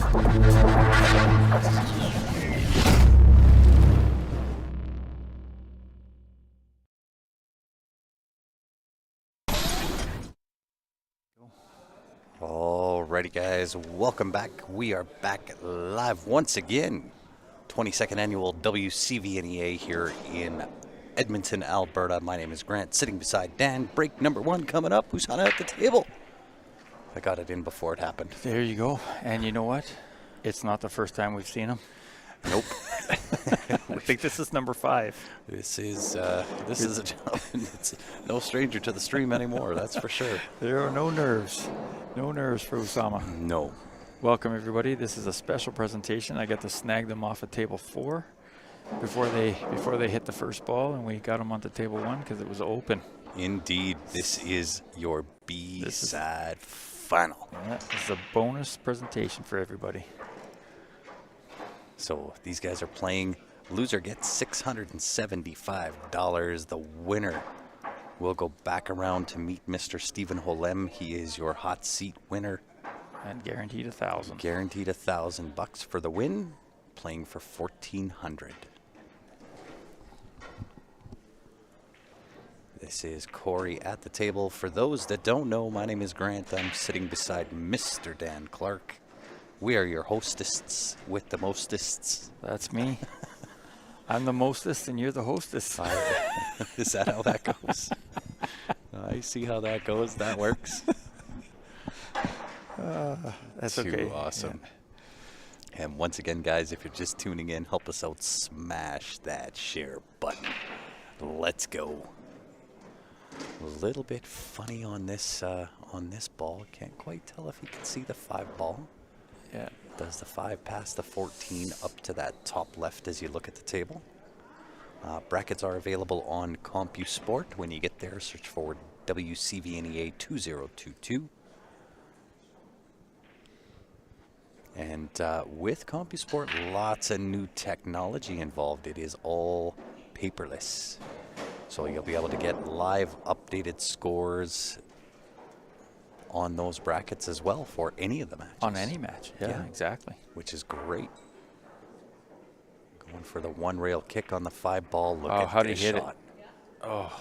Alrighty guys, welcome back. We are back live once again. 22nd annual WCVNEA here in Edmonton, Alberta. My name is Grant, sitting beside Dan. Break number 1 coming up. Who's on at the table? I got it in before it happened. There you go. And you know what? It's not the first time we've seen him. Nope. I think this is number 5. This is a gentleman that's no stranger to the stream anymore, that's for sure. There are no nerves. No nerves for Usama. No. Welcome, everybody. This is a special presentation. I got to snag them off at table 4 before they hit the first ball, and we got them onto table 1 because it was open. Indeed. This is your B-side final. Yeah, this is a bonus presentation for everybody. So these guys are playing. Loser gets $675. The winner will go back around to meet Mr. Stephen Holem. He is your hot seat winner. And guaranteed $1,000. Guaranteed $1,000 for the win. Playing for $1,400. This is Corey at the table. For those that don't know, my name is Grant. I'm sitting beside Mr. Dan Clark. We are your hostess with the mostest. That's me. I'm the mostest and you're the hostess. Is that how that goes? I see how that goes. That works. That's Too okay. awesome. Yeah. And once again, guys, if you're just tuning in, help us out. Smash that share button. Let's go. A little bit funny on this ball. Can't quite tell if you can see the 5 ball. Yeah. Does the 5 pass the 14 up to that top left as you look at the table? Brackets are available on CompuSport. When you get there, search for WCVNEA 2022. And with CompuSport, lots of new technology involved. It is all paperless. So you'll be able to get live updated scores on those brackets as well for any of the matches. On any match. Yeah, exactly. Which is great. Going for the 1 rail kick on the 5 ball. Look at how did this he hit shot. it? Oh,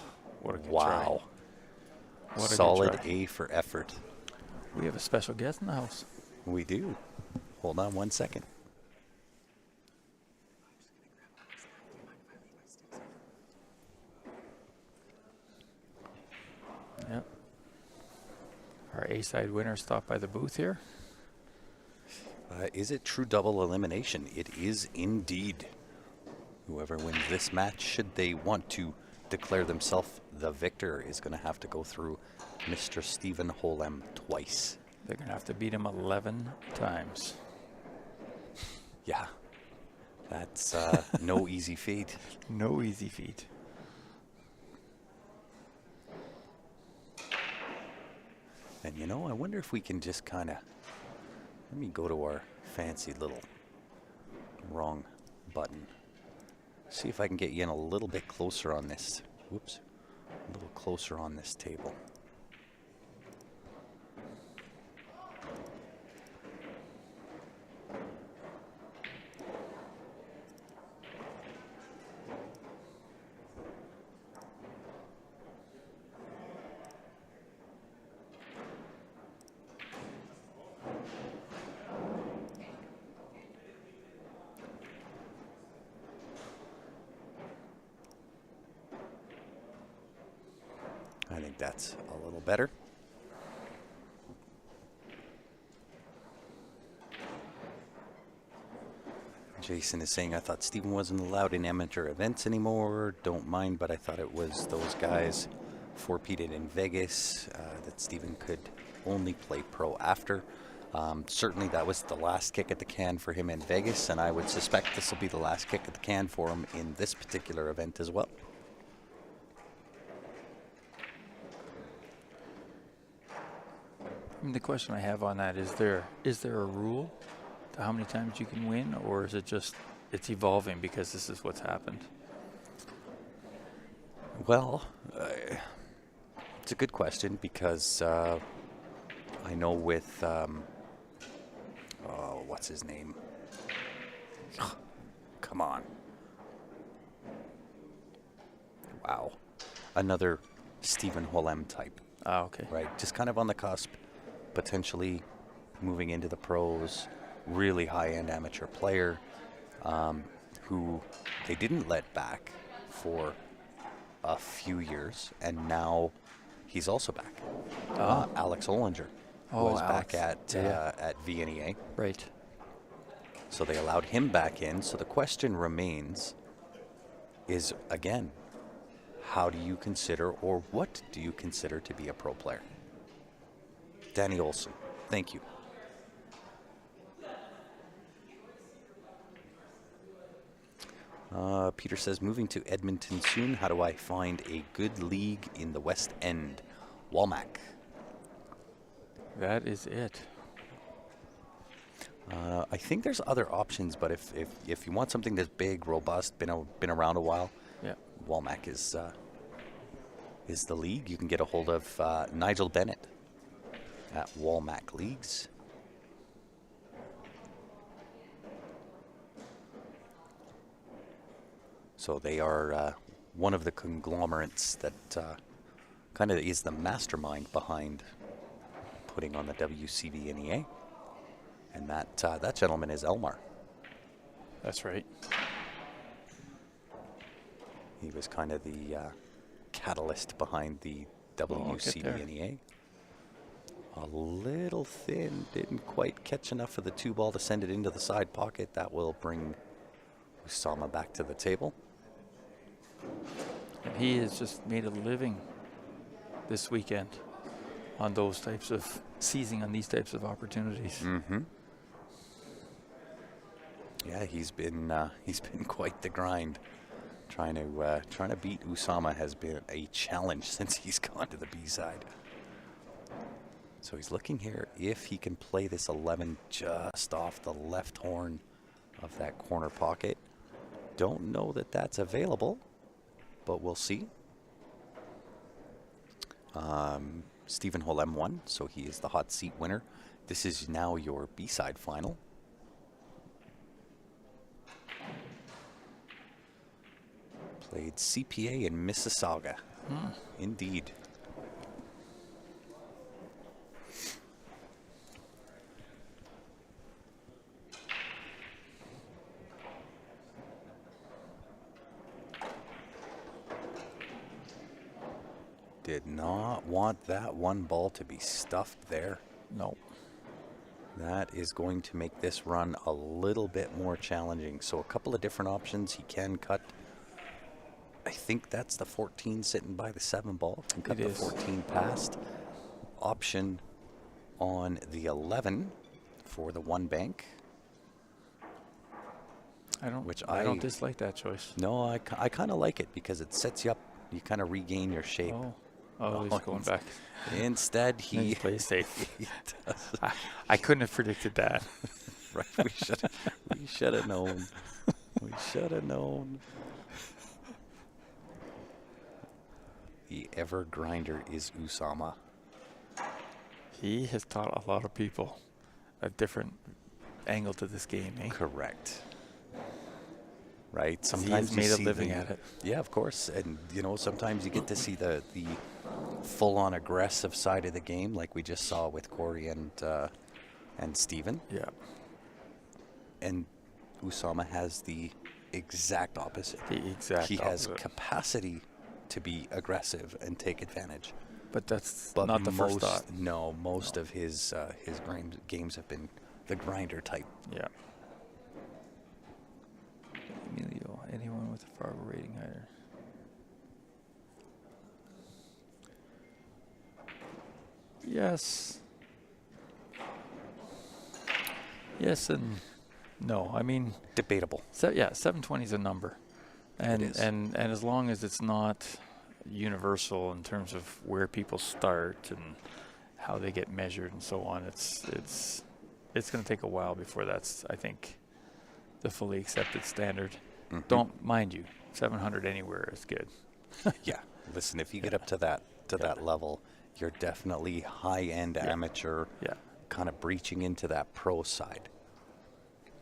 what a good Wow. try. What a Solid good try. A for effort. We have a special guest in the house. We do. Hold on 1 second. Yep. Our A-side winner stopped by the booth here. Is it true double elimination? It is indeed. Whoever wins this match, should they want to declare themselves the victor, is going to have to go through Mr. Stephen Holem twice. They're going to have to beat him 11 times. Yeah. That's no easy feat. No easy feat. And you know, I wonder if we can just kind of, let me go to our fancy little wrong button. See if I can get you in a little bit closer on this. Whoops. A little closer on this table. I think that's a little better. Jason is saying, I thought Stephen wasn't allowed in amateur events anymore. Don't mind, but I thought it was those guys four-peated in Vegas that Stephen could only play pro after. Certainly that was the last kick at the can for him in Vegas, and I would suspect this will be the last kick at the can for him in this particular event as well. I mean, the question I have on that is there a rule to how many times you can win, or is it just it's evolving because this is what's happened? Well, it's a good question because I know with Oh, what's his name? Come on. Wow. Another Stephen Holem type, Ah, okay. right? Just kind of on the cusp, potentially moving into the pros, really high-end amateur player who they didn't let back for a few years, and now he's also back. Alex Ollinger was back Alex. at VNEA. Right. So they allowed him back in. So the question remains is, again, how do you consider, or what do you consider to be a pro player? Danny Olson, thank you. Peter says, moving to Edmonton soon. How do I find a good league in the West End? Walmack. That is it. I think there's other options, but if you want something that's big, robust, been around a while, Yeah. Walmack is the league. You can get a hold of Nigel Bennett at Walmack Leagues. So they are one of the conglomerates that kind of is the mastermind behind putting on the WCVNEA. And that gentleman is Elmar. That's right. He was kind of the catalyst behind the WCVNEA. A little thin, didn't quite catch enough of the 2-ball to send it into the side pocket. That will bring Usama back to the table. And he has just made a living this weekend on those types of seizing on these types of opportunities. Mm-hmm. Yeah, he's been quite the grind. Trying to beat Usama has been a challenge since he's gone to the B side. So he's looking here if he can play this 11 just off the left horn of that corner pocket. Don't know that that's available, but we'll see. Stephen Holem won, so he is the hot seat winner. This is now your B-side final. Played CPA in Mississauga. Indeed. Did not want that one ball to be stuffed there. No. That is going to make this run a little bit more challenging. So a couple of different options. He can cut. I think that's the 14 sitting by the 7 ball. Can cut the 14 past. Option on the 11 for the 1 bank. I don't dislike that choice. No, I kind of like it because it sets you up. You kind of regain your shape. Oh, he's going back. Instead, he plays safe. he does. I couldn't have predicted that. Right, we should have known. We should have known. The ever grinder is Usama. He has taught a lot of people a different angle to this game, eh? Correct. Right. Sometimes he's made a living at it. Yeah, of course. And sometimes you get to see the full-on aggressive side of the game, like we just saw with Corey and Steven. Yeah. And Usama has the exact opposite. He has capacity to be aggressive and take advantage. But that's not the first thought. No, most of his games have been the grinder type. Yeah. Emilio, anyone with a Fargo rating higher? Yes. Yes and no. I mean, debatable. 720 is a number. And it is. and as long as it's not universal in terms of where people start and how they get measured and so on, it's going to take a while before that's, I think, the fully accepted standard. Mm-hmm. Don't mind you, 700 anywhere is good. Yeah. Listen, if you get up to that level, you're definitely high-end amateur. Yeah. kind of breaching into that pro side.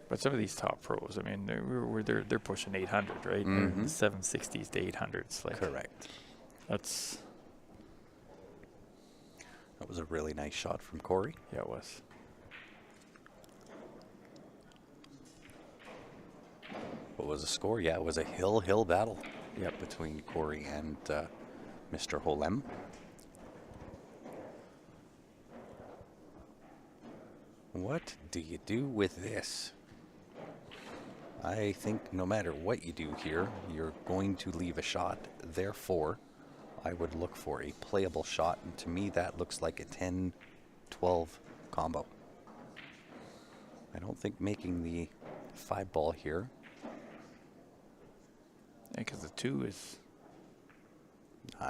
But some of these top pros, I mean, they're pushing 800, right? They're in the 760s to 800s. Like, Correct. That's. That was a really nice shot from Corey. Yeah, it was. What was the score? Yeah, it was a hill battle. Yep. Between Corey and Mr. Holem. What do you do with this? I think no matter what you do here, you're going to leave a shot. Therefore, I would look for a playable shot. And to me, that looks like a 10-12 combo. I don't think making the 5 ball here. Yeah, because the 2 is.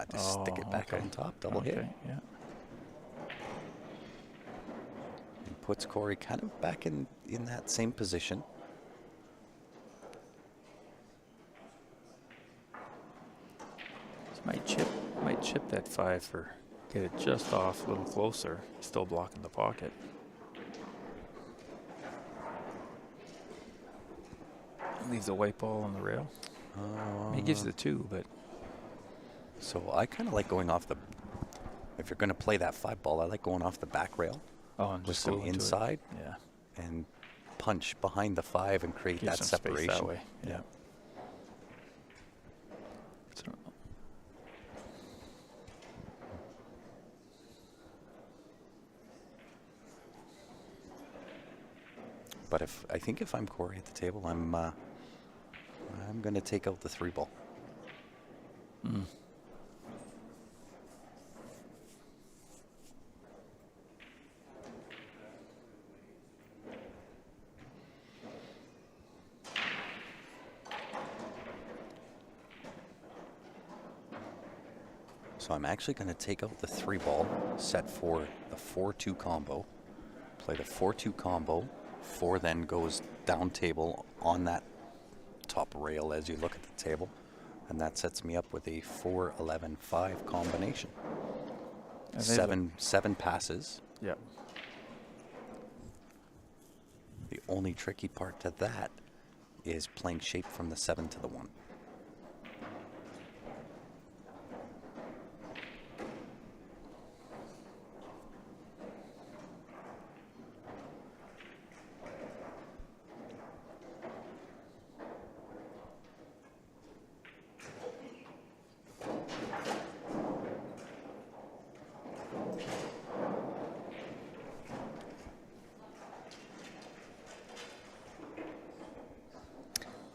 Just stick it back on top, double hit. Yeah. And puts Corey kind of back in that same position. Might chip that 5 for get it just off a little closer. Still blocking the pocket. Leaves a white ball on the rail. He gives you the 2, but. So I kind of like going off the. If you're going to play that 5 ball, I like going off the back rail And with just some go into inside. it. Yeah. And punch behind the 5 and create Give that some space separation. that way. Yeah. But I think if I'm Corey at the table, I'm going to take out the 3 ball. So I'm actually going to take out the 3 ball, set for the 4-2 combo, play the 4-2 combo. 4 then goes down table on that top rail as you look at the table, and that sets me up with a 4-11-5 combination. Seven passes. Yep. The only tricky part to that is playing shape from the 7 to the 1.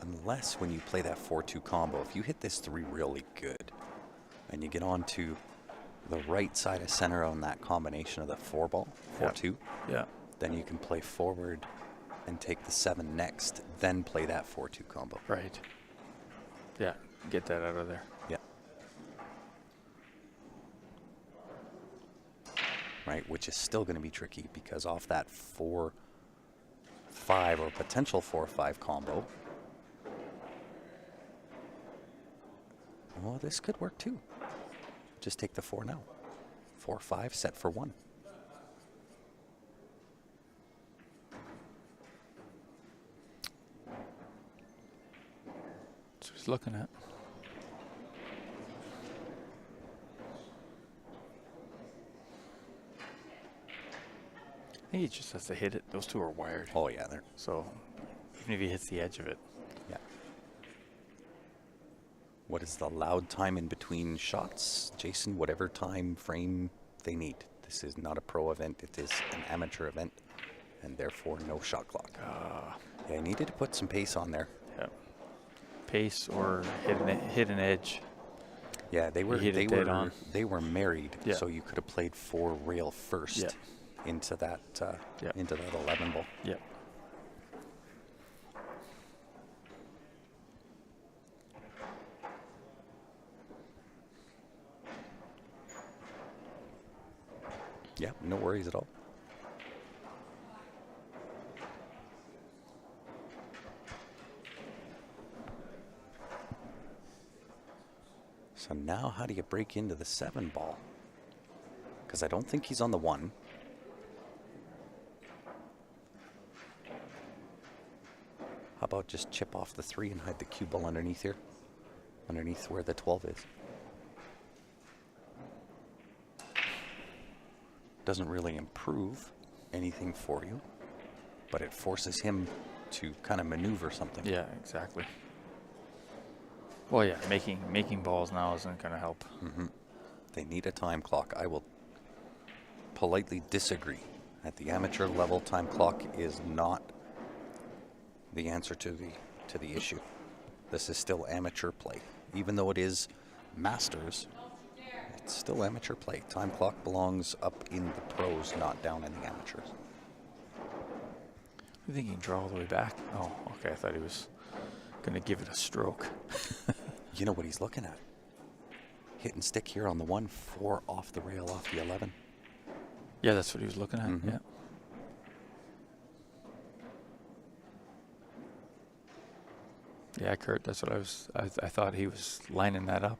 Unless when you play that 4-2 combo, if you hit this 3 really good and you get onto the right side of center on that combination of the 4 ball, 4-2, then you can play forward and take the 7 next, then play that 4-2 combo. Right. Yeah, get that out of there. Yeah. Right, which is still going to be tricky because off that 4-5 or potential 4-5 combo, well, this could work too. Just take the 4 now. 4-5, set for 1. That's what he's looking at. I think he just has to hit it. Those 2 are wired. Oh, yeah. They're So even if he hits the edge of it. Yeah. What is the allowed time in between shots? Jason, whatever time frame they need. This is not a pro event. It is an amateur event, and therefore no shot clock. Yeah, I needed to put some pace on there. Yeah. Pace or hit an edge. Yeah, they were married, Yeah. so you could have played 4 rail first into that 11 ball. Yeah. Yeah, no worries at all. So now how do you break into the 7 ball? Because I don't think he's on the 1. about just chip off the 3 and hide the cue ball underneath here? Underneath where the 12 is. Doesn't really improve anything for you, but it forces him to kind of maneuver something. Yeah, exactly. Well, yeah, making balls now isn't going to help. Mm-hmm. They need a time clock. I will politely disagree. At the amateur level, time clock is not the answer to the issue. This is still amateur play. Even though it is masters, it's still amateur play. Time clock belongs up in the pros, not down in the amateurs. You think he can draw all the way back? Oh, okay. I thought he was going to give it a stroke. You know what he's looking at? Hit and stick here on the 1, 4 off the rail, off the 11. Yeah, that's what he was looking at. Mm-hmm. Yeah. Yeah, Kurt, that's what I thought he was lining that up.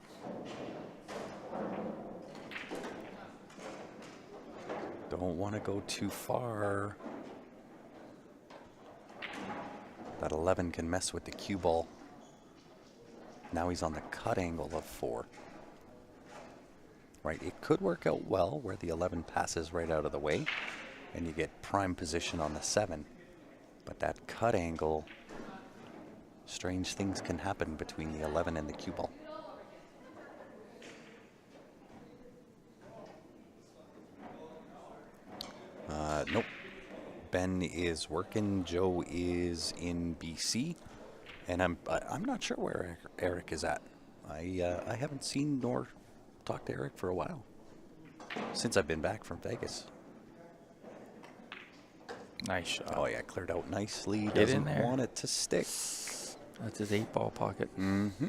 Don't want to go too far. That 11 can mess with the cue ball. Now he's on the cut angle of 4. Right, it could work out well where the 11 passes right out of the way and you get prime position on the 7. But that cut angle, strange things can happen between the 11 and the cue ball. Nope. Ben is working. Joe is in BC, and I'm not sure where Eric is at. I haven't seen nor talked to Eric for a while since I've been back from Vegas. Nice shot. Oh yeah, cleared out nicely. Get Doesn't in there. want it to stick. That's his 8-ball pocket. Mm-hmm.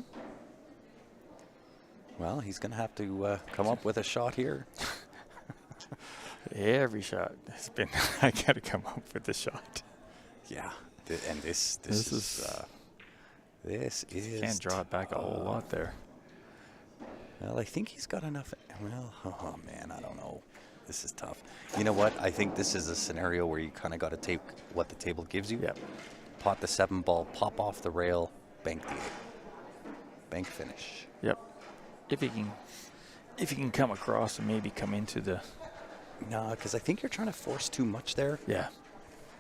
Well, he's gonna have to come up with a shot here. Every shot has been. I got to come up with the shot. Yeah, and this is Can't draw it back a whole lot there. Well, I think he's got enough. Well, oh man, I don't know. This is tough. You know what? I think this is a scenario where you kind of got to take what the table gives you. Yep. Pot the 7 ball, pop off the rail, bank the 8. Bank finish. Yep. If he can come across and maybe come into the. No, because I think you're trying to force too much there. Yeah.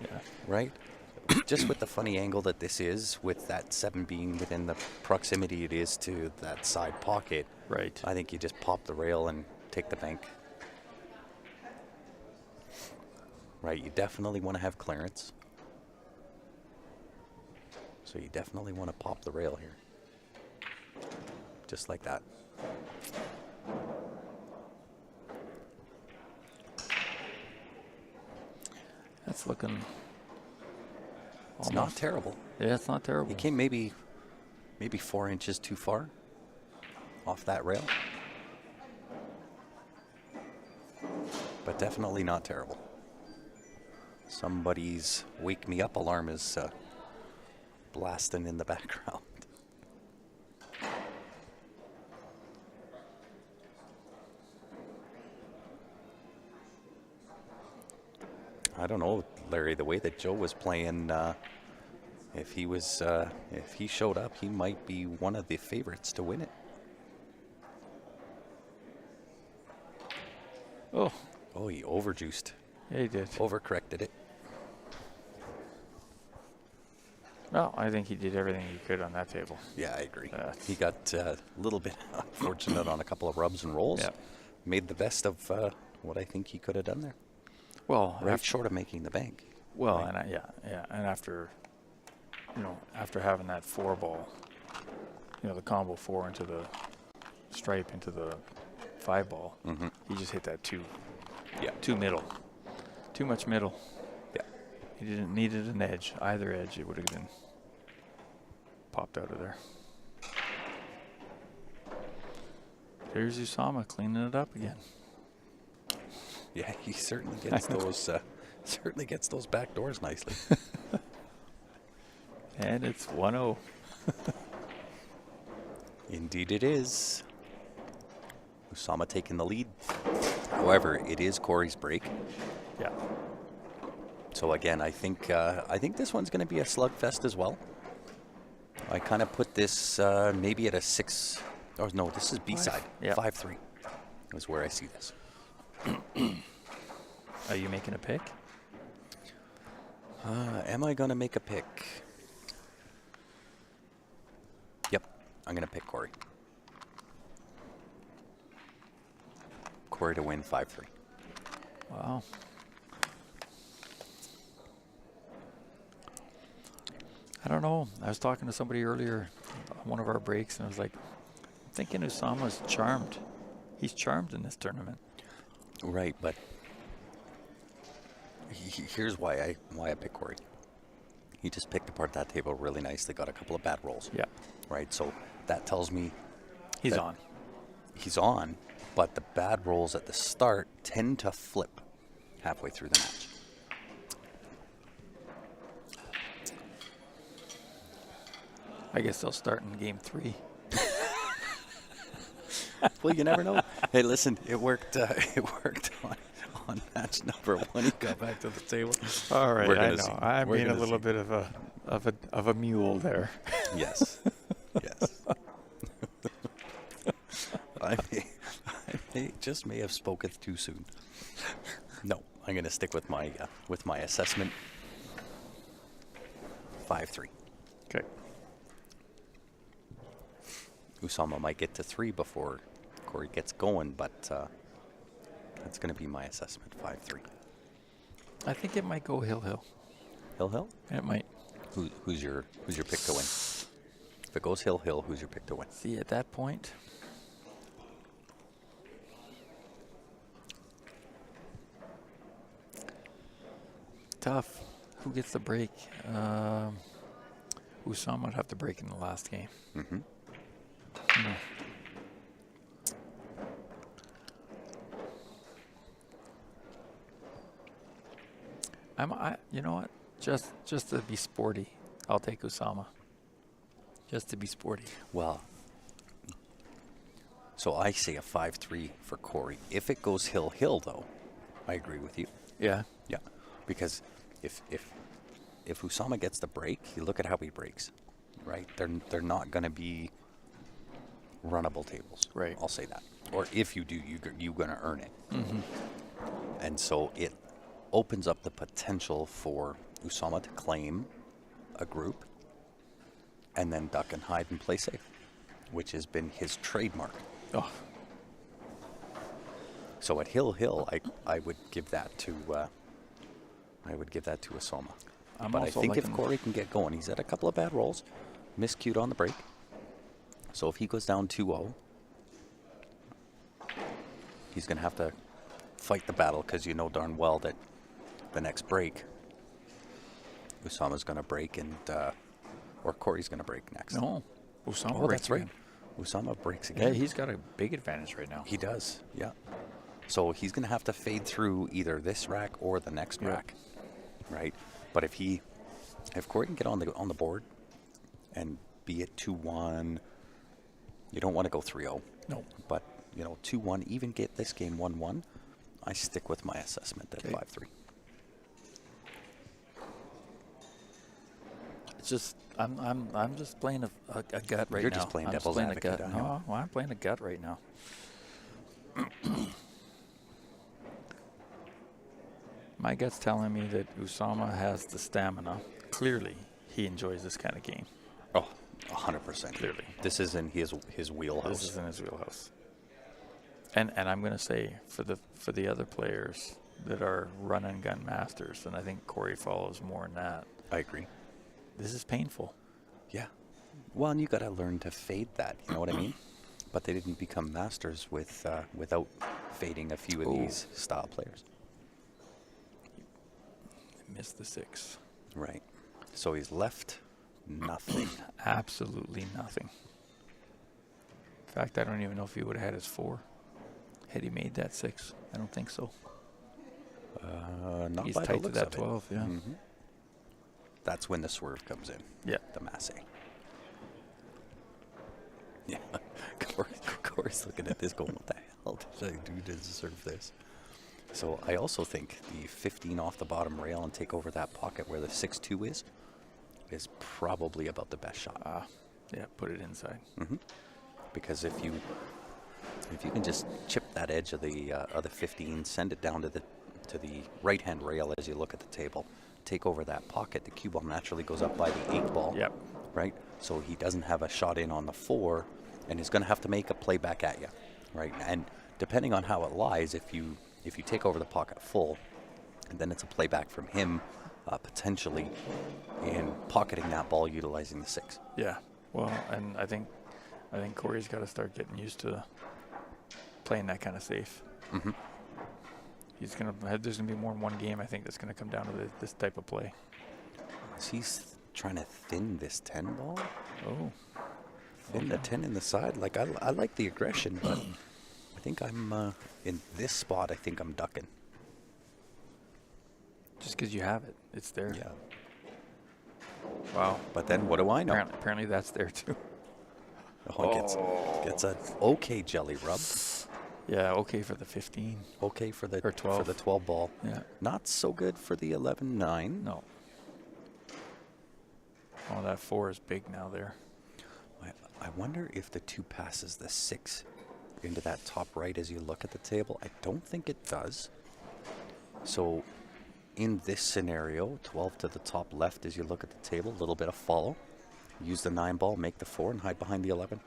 Yeah. Right? Just with the funny angle that this is, with that 7 being within the proximity it is to that side pocket. Right. I think you just pop the rail and take the bank. Right, you definitely want to have clearance. So you definitely want to pop the rail here. Just like that. That's looking. It's not terrible. Yeah, it's not terrible. He came maybe 4 inches too far off that rail. But definitely not terrible. Somebody's wake me up alarm is blasting in the background. I don't know, Larry, the way that Joe was playing, if he showed up, he might be one of the favorites to win it. Oh, he overjuiced. yeah, he did. Overcorrected it. Well, I think he did everything he could on that table. Yeah, I agree. He got a little bit unfortunate on a couple of rubs and rolls. Yep. Made the best of what I think he could have done there. Well, Right short of making the bank. Well, right? And after having that 4 ball, the combo 4 into the stripe into the 5 ball, he just hit that 2. Yeah. Too middle. Too much middle. Yeah. He didn't needed an edge. Either edge, it would have been popped out of there. Here's Usama cleaning it up again. Yeah, he certainly gets those back doors nicely. And it's 1-0. Indeed it is. Usama taking the lead. However, it is Corey's break. Yeah. So again, I think this one's going to be a slugfest as well. I kind of put this maybe at a 6. Oh, no, this is B-side. Yeah. 5-3 is where I see this. Are you making a pick? Am I going to make a pick? Yep, I'm going to pick Corey. Corey to win 5-3. Wow. I don't know. I was talking to somebody earlier on one of our breaks, and I was like, I'm thinking Usama's charmed. He's charmed in this tournament. Right, but here's why I picked Corey. He just picked apart that table really nicely, got a couple of bad rolls. Yeah. Right, so that tells me He's on. he's on, but the bad rolls at the start tend to flip halfway through the match. I guess they'll start in game 3. Well, you never know. Hey, listen, it worked. It worked on match number 1. He got back to the table. All right, We're I gonna know. see. I'm We're being a gonna little see. bit of a mule there. Yes. Yes. I may have spoken too soon. No, I'm going to stick with my assessment. 5-3. Okay. Usama might get to 3 before Corey gets going, but that's going to be my assessment. 5-3. I think it might go Hill. Hill. It might. Who's your pick to win? If it goes Hill, who's your pick to win? See, at that point, tough. Who gets the break? Usama would have to break in the last game. Mm-hmm. You know what? Just to be sporty, I'll take Usama. Just to be sporty. Well, so I say a 5-3 for Corey. If it goes Hill, though, I agree with you. Yeah. Yeah, because if Usama gets the break, you look at how he breaks, right? They're not going to be runnable tables. Right. I'll say that. Or if you do, you're going to earn it. Mm-hmm. And so it opens up the potential for Usama to claim a group and then duck and hide and play safe, which has been his trademark. Oh. So at Hill, I would give that to Usama. But I think if Corey can get going, he's had a couple of bad rolls, miscued on the break. So if he goes down 2-0, he's going to have to fight the battle because you know darn well that the next break, Usama's going to break or Corey's going to break next. No, Usama Oh, breaks that's right. again. Usama breaks again. Yeah, he's got a big advantage right now. He does, yeah. So he's going to have to fade through either this rack or the next rack, right? But if Corey can get on the board and be it 2-1, you don't want to go 3-0. No. But 2-1, even get this game 1-1. I stick with my assessment at 5-3. It's just I'm just playing a gut right now. You're just playing devil's advocate. No, I'm playing a gut right now. My gut's telling me that Usama has the stamina. Clearly, he enjoys this kind of game. Oh, 100%. Clearly. This is in his wheelhouse. This is in his wheelhouse. And I'm going to say for the other players that are run and gun masters, and I think Corey follows more in that. I agree. This is painful. Yeah. Well, and you got to learn to fade that. You know what I mean? But they didn't become masters without fading a few of these style players. Missed the 6. Right. So he's left nothing. Absolutely nothing. In fact, I don't even know if he would have had his 4 had he made that 6. I don't think so. Not He's by the tight to looks that of 12, it. yeah. Mm-hmm. That's when the swerve comes in. Yeah. The masse. Yeah. Corey's looking at this going, what the hell did I do to deserve this? So I also think the 15 off the bottom rail and take over that pocket where the 6-2 is is probably about the best shot. Yeah, put it inside. Because if you can just chip that edge of the 15, send it down to the right hand rail as you look at the table, take over that pocket, the cue ball naturally goes up by the 8 ball. Yep. Right? So he doesn't have a shot in on the 4, and he's going to have to make a play back at you. Right? And depending on how it lies, if you take over the pocket full, and then it's a play back from him potentially in pocketing that ball utilizing the 6. Yeah. Well, and I think Corey's got to start getting used to playing that kind of safe. There's gonna be more than one game, I think, that's gonna come down to this type of play. He's trying to thin this 10 ball. Oh. Thin the 10 in the side. Like I like the aggression, but I think I'm in this spot. I think I'm ducking. Just because you have it, it's there. Yeah. Wow. But then what do I know? Apparently that's there too. Gets an okay jelly rub. Yeah, okay for the 15. Okay for the Or 12. for the 12 ball. Yeah. Not so good for the 11-9. No. Oh, that 4 is big now there. I wonder if the 2 passes the 6 into that top right as you look at the table. I don't think it does. So in this scenario, 12 to the top left as you look at the table, a little bit of follow. Use the 9 ball, make the 4, and hide behind the 11.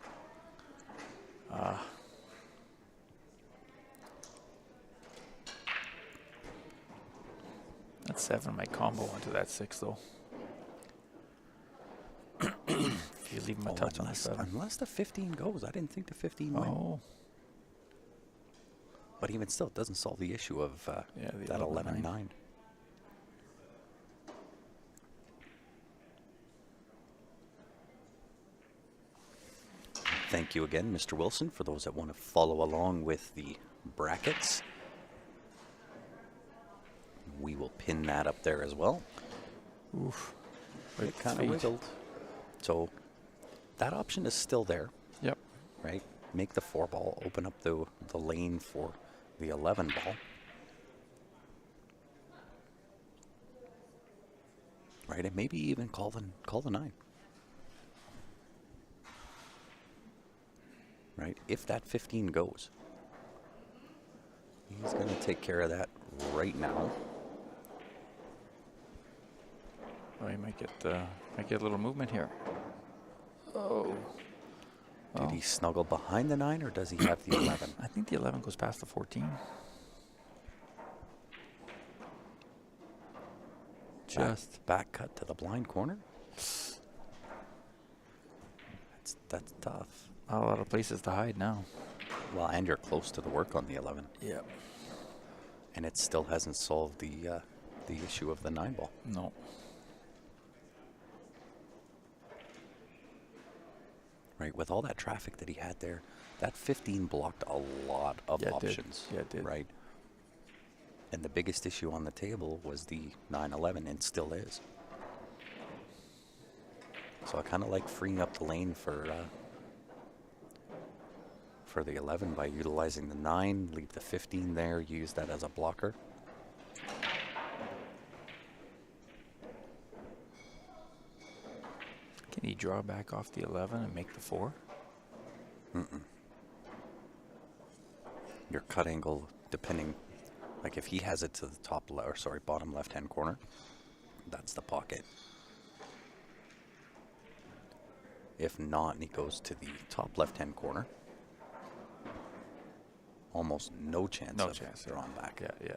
That 7 might combo into that 6 though. If you leave him a touch on the 7. Unless the 15 goes. I didn't think the 15 went. Oh. But even still, it doesn't solve the issue of the that 11-9. 11-9. Thank you again, Mr. Wilson, for those that want to follow along with the brackets. We will pin that up there as well. Oof. It kind of wiggled. So that option is still there. Yep. Right? Make the 4 ball, open up the lane for the 11 ball. Right? And maybe even call the 9. Right? If that 15 goes. He's going to take care of that right now. Oh, he might get a little movement here. Oh. Did he snuggle behind the 9 or does he have the 11? I think the 11 goes past the 14. Just back cut to the blind corner. That's tough. not a lot of places to hide now. Well, and you're close to the work on the 11. Yeah. And it still hasn't solved the issue of the 9 ball. No. Right, with all that traffic that he had there, that 15 blocked a lot of options. Yeah, it did. Right. And the biggest issue on the table was the 9-11, and still is. So I kind of like freeing up the lane for the 11 by utilizing the 9, leave the 15 there, use that as a blocker. Can he draw back off the 11 and make the 4? Mm-mm. Your cut angle, depending, like if he has it to the top bottom left-hand corner, that's the pocket. If not, and he goes to the top left-hand corner, almost no chance of drawing back. Yeah.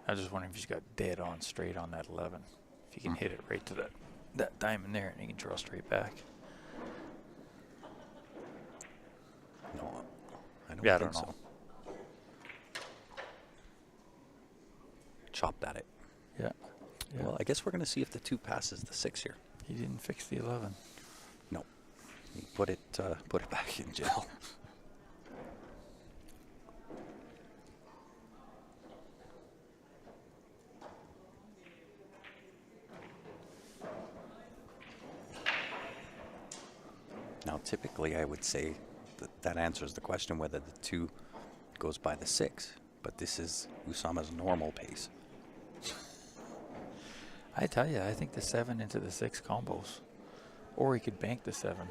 I was just wondering if he's got dead on straight on that 11. If he can hit it right to that diamond there and he can draw straight back. No, I don't I think don't so. know. Chopped at it. Yeah. Well, I guess we're going to see if the 2 passes the 6 here. He didn't fix the 11. No. He put it back in jail. Now, typically, I would say that answers the question whether the 2 goes by the 6. But this is Usama's normal pace. I tell you, I think the 7 into the 6 combos. Or he could bank the 7.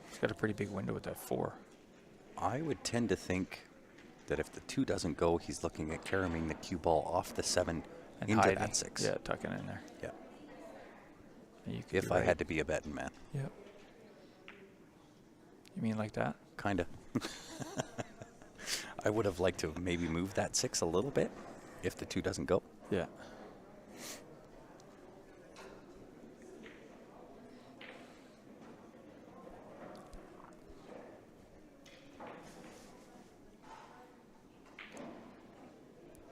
He's got a pretty big window with that 4. I would tend to think that if the 2 doesn't go, he's looking at carrying the cue ball off the 7 And into hiding. that 6. Yeah, tucking in there. Yeah. You could If be I right. had to be a betting man. Yep. You mean like that? Kind of. I would have liked to have maybe moved that 6 a little bit if the 2 doesn't go. Yeah.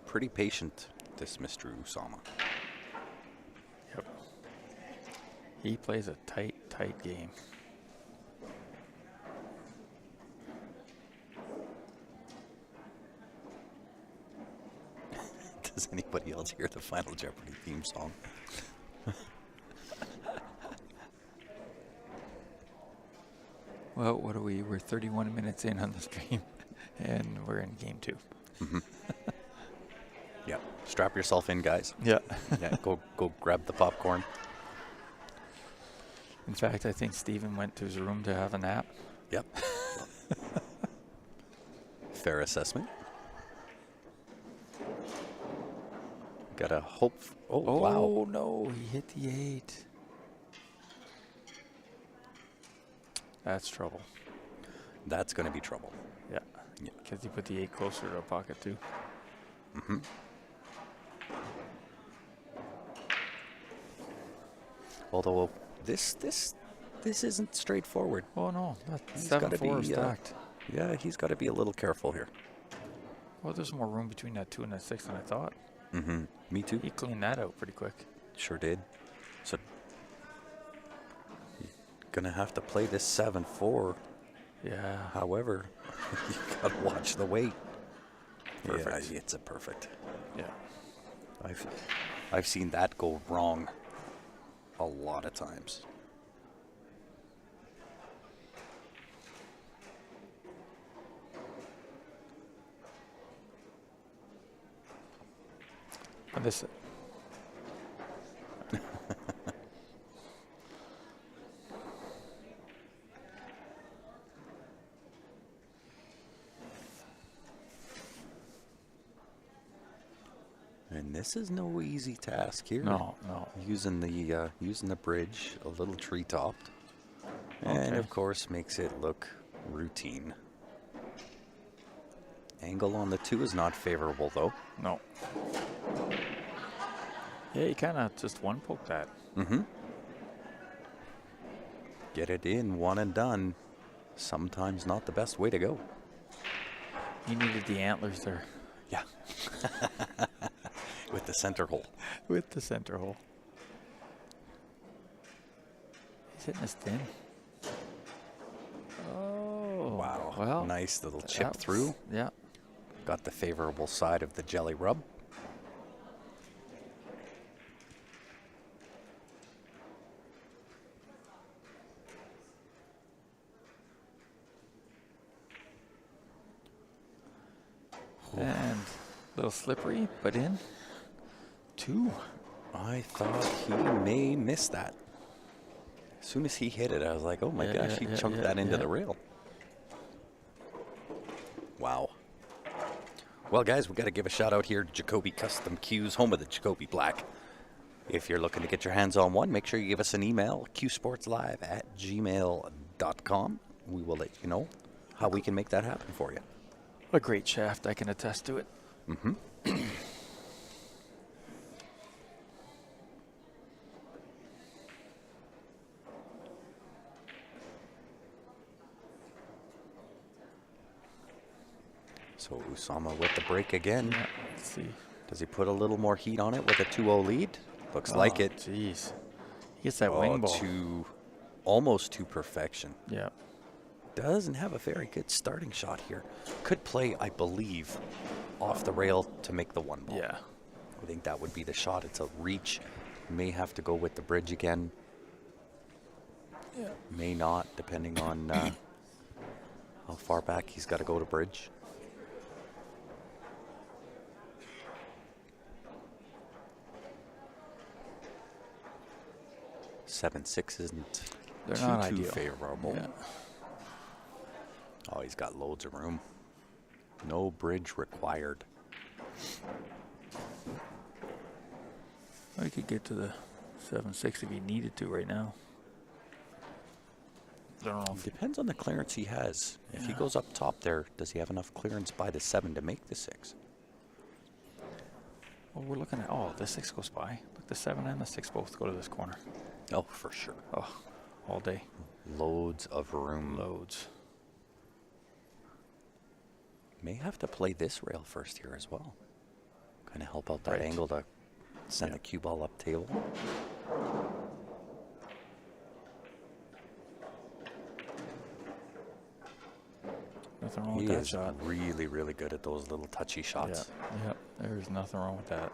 Pretty patient, this Mr. Usama. Yep. He plays a tight game. Does anybody else hear the Final Jeopardy theme song? Well, what are we? We're 31 minutes in on the stream, and we're in game 2. Yeah. Strap yourself in, guys. Yeah. Yeah. Go grab the popcorn. In fact, I think Steven went to his room to have a nap. Yep. Fair assessment. Gotta hope. Oh, wow. Oh, no. He hit the 8. That's trouble. That's going to be trouble. Yeah. Yeah. Because he put the 8 closer to a pocket, too. Mm-hmm. Although this isn't straightforward. Oh, no. That's He's gotta 7-4 be, stacked. Yeah, he's got to be a little careful here. Well, there's more room between that 2 and that 6 than I thought. Mm-hmm. Me too. He cleaned that out pretty quick. Sure did. So you're gonna have to play this 7-4. Yeah. However, you gotta watch the weight. Perfect. Yeah, it's a perfect. Yeah. I've seen that go wrong a lot of times. And this. And this is no easy task here. No. Using the bridge, a little tree topped, and Okay. of course makes it look routine. Angle on the 2 is not favorable though. No. Yeah, he kind of just one poked that. Mm-hmm. Get it in, one and done. Sometimes not the best way to go. He needed the antlers there. Yeah. With the center hole. With the center hole. He's hitting us thin. Oh. Wow. Well, Nice little that chip was- through. Yeah. Got the favorable side of the jelly rub. And a little slippery, but in. 2. I thought he may miss that. As soon as he hit it, I was like, oh my Yeah, gosh, he yeah, chunked yeah, that into yeah. the rail. Wow. Well, guys, we got to give a shout out here. Jacoby Custom Cues, home of the Jacoby Black. If you're looking to get your hands on one, make sure you give us an email, qsportslive@gmail.com. We will let you know how we can make that happen for you. A great shaft. I can attest to it. Mm-hmm. So Usama with the break again. Yeah, let's see. Does he put a little more heat on it with a 2-0 lead? Looks like it. Jeez. He gets that wing ball. Almost to perfection. Yeah. Doesn't have a very good starting shot here. Could play, I believe, off the rail to make the 1 ball. Yeah. I think that would be the shot. It's a reach. May have to go with the bridge again. Yeah. May not, depending on how far back he's got to go to bridge. 7-6 isn't They're too not ideal. favorable. Yeah. Oh, he's got loads of room. No bridge required. I could get to the 7-6 if he needed to right now. Don't know if Depends on the clearance he has. If he Yeah. goes up top there, does he have enough clearance by the 7 to make the 6? well, we're looking at the 6 goes by. Look, the 7 and the 6 both go to this corner. Oh, for sure. Oh, all day. Loads of room. Loads. May have to play this rail first here as well. Kind of help out that Right. angle to send Yeah. the cue ball up table. Nothing wrong He with that is shot. really, really good at those little touchy shots. Yeah. There's nothing wrong with that.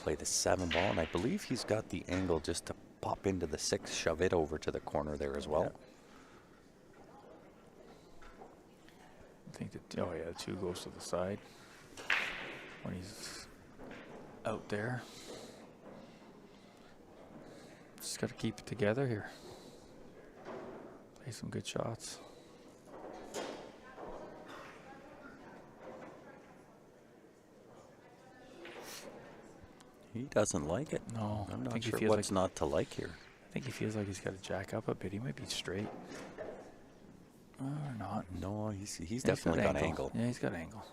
Play the 7 ball, and I believe he's got the angle just to pop into the 6, shove it over to the corner there as well. Yeah. I think that, the 2 goes to the side when he's out there. Just got to keep it together here. Play some good shots. He doesn't like it. No, I'm I not think sure he feels what's like not to like here. I think he feels like he's got to jack up a bit. He might be straight. Or not. No, he's Yeah, definitely got angle. Yeah, he's got angle.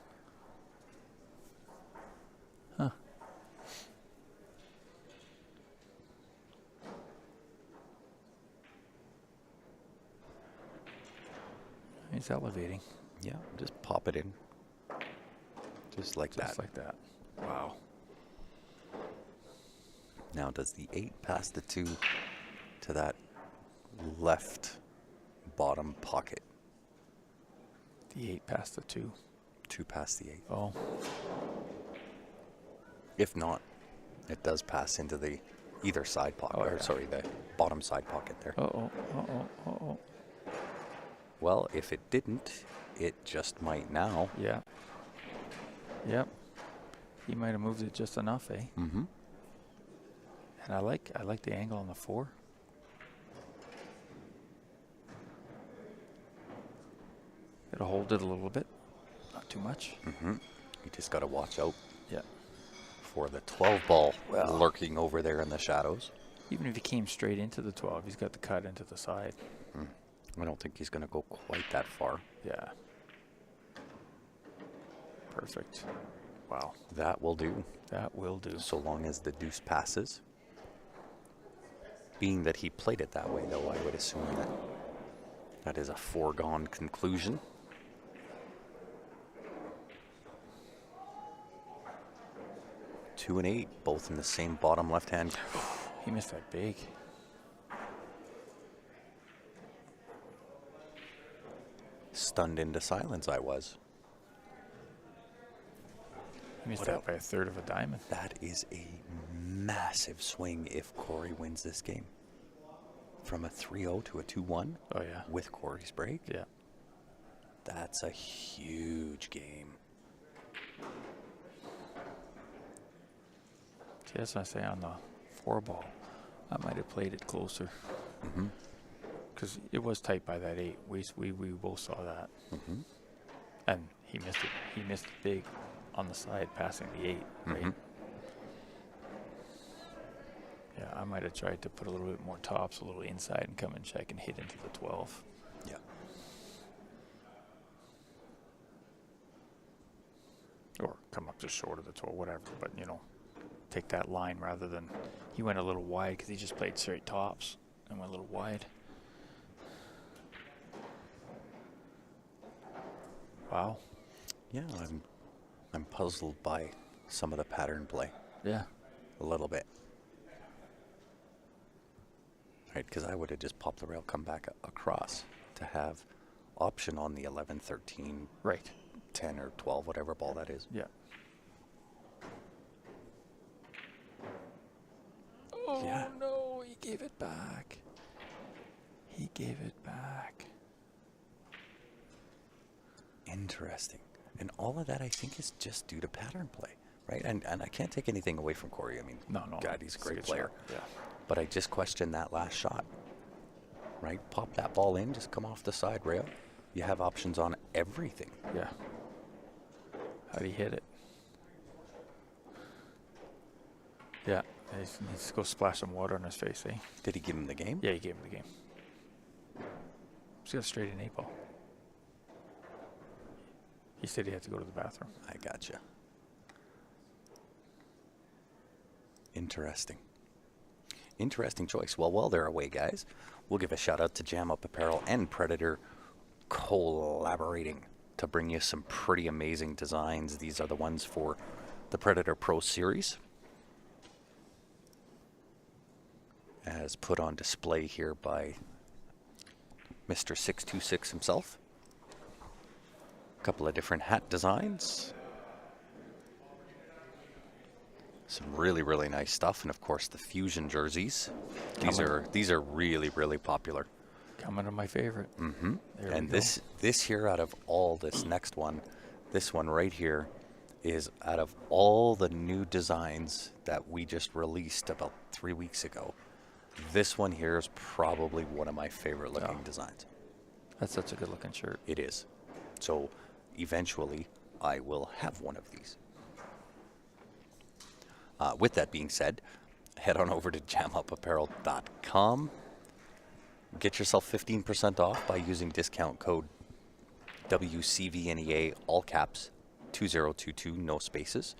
Huh. He's elevating. Yeah, just pop it in. Just like Just that. like that. Wow. Now, does the 8 pass the 2 to that left bottom pocket? The 8 past the 2. 2 past the 8. Oh. If not, it does pass into the either side pocket. Oh, Or, yeah. sorry, the bottom side pocket there. Uh-oh. Uh-oh. Uh-oh. Well, if it didn't, it just might now. Yeah. Yep. He might have moved it just enough, eh? Mm-hmm. And I like the angle on the 4. It'll hold it a little bit. Not too much. Mm-hmm. You just got to watch out Yeah. for the 12 ball Well- lurking over there in the shadows. Even if he came straight into the 12, he's got the cut into the side. I don't think he's going to go quite that far. Yeah. Perfect. Wow. That will do, That will do. so long as the deuce passes. Being that he played it that way, though, I would assume that that is a foregone conclusion. Two and 8, both in the same bottom left-hand. He missed that big. Stunned into silence, I was. He missed What that up? by a third of a diamond. That is a massive swing if Corey wins this game. From a 3-0 to a 2-1 Oh, yeah. with Corey's break. Yeah. That's a huge game. See, that's what I say on the 4 ball. I might have played it closer. Mm-hmm. Because it was tight by that 8. We both saw that. Mm-hmm. And he missed it. He missed it big on the side, passing the 8. Right? Mhm. Yeah, I might have tried to put a little bit more tops, a little inside, and come and check and hit into the 12. Yeah. Or come up just short of the 12, whatever. But, take that line rather than... He went a little wide because he just played straight tops and went a little wide. Wow. Yeah, I'm puzzled by some of the pattern play Yeah. a little bit. Right, because I would have just popped the rail, come back across to have option on the 11, 13, Right. 10, or 12, whatever ball that is. Yeah. Oh, Yeah. no. He gave it back. He gave it back. Interesting. And all of that, I think, is just due to pattern play, right? And I can't take anything away from Corey. I mean, No. God, he's a it's great good player. shot. Yeah. but I just question that last shot. Right? Pop that ball in, just come off the side rail. You have options on everything. Yeah. How do you hit it? Yeah. He needs to go splash some water on his face, eh? Did he give him the game? Yeah, he gave him the game. He's got a straight in 8 ball. He said he had to go to the bathroom. I gotcha. Interesting. Interesting choice. Well, while they're away, guys, we'll give a shout out to Jam Up Apparel and Predator collaborating to bring you some pretty amazing designs. These are the ones for the Predator Pro Series, as put on display here by Mr. 626 himself. A couple of different hat designs. Some really, really nice stuff, and of course the Fusion jerseys. These are really, really popular. Coming to my favorite. Mm-hmm. And this here, out of all this next one, this one right here is out of all the new designs that we just released about 3 weeks ago. This one here is probably one of my favorite looking designs. That's such a good looking shirt. It is. So eventually I will have one of these. With that being said, head on over to jamupapparel.com. Get yourself 15% off by using discount code WCVNEA, all caps, 2022, no spaces.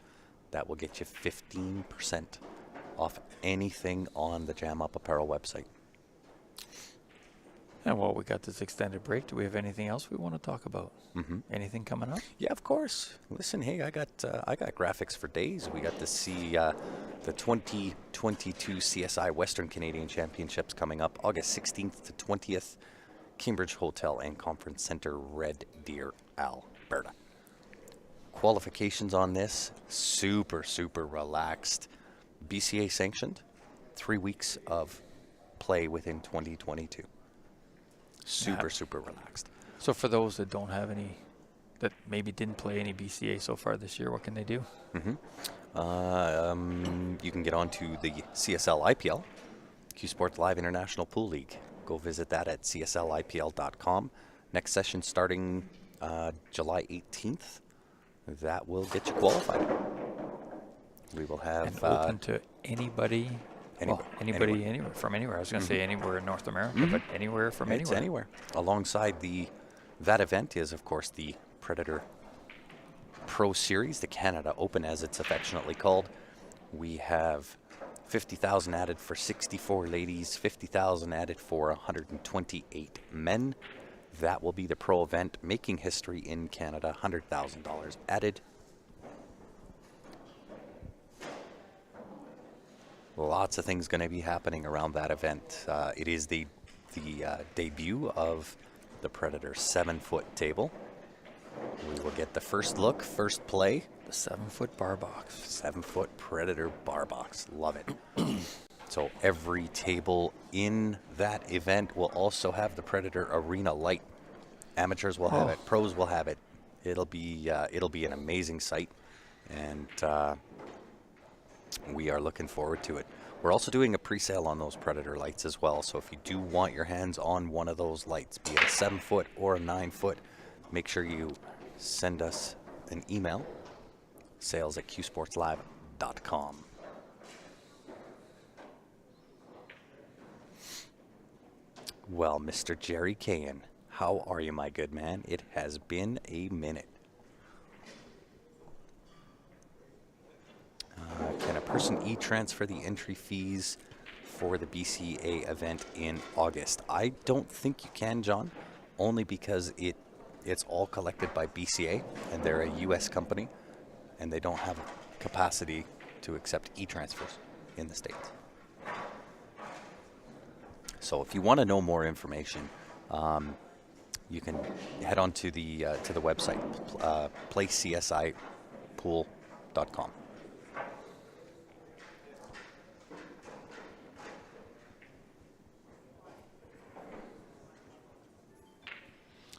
That will get you 15% off anything on the Jam Up Apparel website. And while we got this extended break, do we have anything else we want to talk about? Mm-hmm. Anything coming up? Yeah, of course. Listen, hey, I got graphics for days. We got to see the 2022 CSI Western Canadian Championships coming up August 16th to 20th, Cambridge Hotel and Conference Center, Red Deer, Alberta. Qualifications on this, super, super relaxed. BCA sanctioned, 3 weeks of play within 2022. Super, super relaxed. So for those that don't have any, that maybe didn't play any BCA so far this year, what can they do? Mm-hmm. You can get onto the CSL IPL, Q Sports Live International Pool League. Go visit that at cslipl.com. Next session starting July 18th. That will get you qualified. We will have... And open to anybody... Anywhere. Anywhere from anywhere. I was going to say anywhere in North America, Mm-hmm. but anywhere from It's anywhere. Alongside that event is, of course, the Predator Pro Series, the Canada Open, as it's affectionately called. We have 50,000 added for 64 ladies, 50,000 added for 128 men. That will be the pro event, making history in Canada. $100,000 added. Lots of things going to be happening around that event. It is the debut of the Predator 7-foot table. We will get the first look, first play. The 7-foot bar box. 7-foot Predator bar box. Love it. So every table in that event will also have the Predator Arena light. Amateurs will have it. Pros will have it. It'll be an amazing sight, and we are looking forward to it. We're also doing a pre-sale on those Predator lights as well. So if you do want your hands on one of those lights, be it a 7-foot or a 9-foot, make sure you send us an email, sales@qsportslive.com. Well, Mr. Jerry Cahan, how are you, my good man? It has been a minute. Can a person e-transfer the entry fees for the BCA event in August? I don't think you can, John, only because it's all collected by BCA, and they're a U.S. company, and they don't have capacity to accept e-transfers in the States. So if you want to know more information, you can head on to the website, playcsipool.com.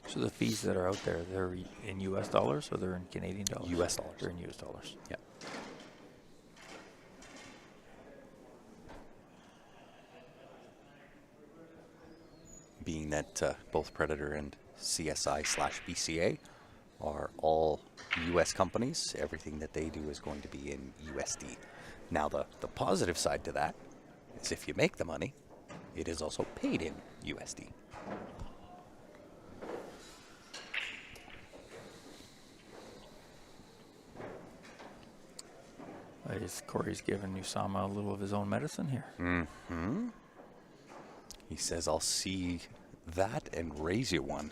So the fees that are out there, they're in U.S. dollars or they're in Canadian dollars? U.S. dollars. They're in U.S. dollars. Yeah. being that both Predator and CSI/BCA are all U.S. companies. Everything that they do is going to be in USD. Now, the positive side to that is if you make the money, it is also paid in USD. I guess Corey's giving Usama a little of his own medicine here. Mm-hmm. He says, I'll see that and raise you one.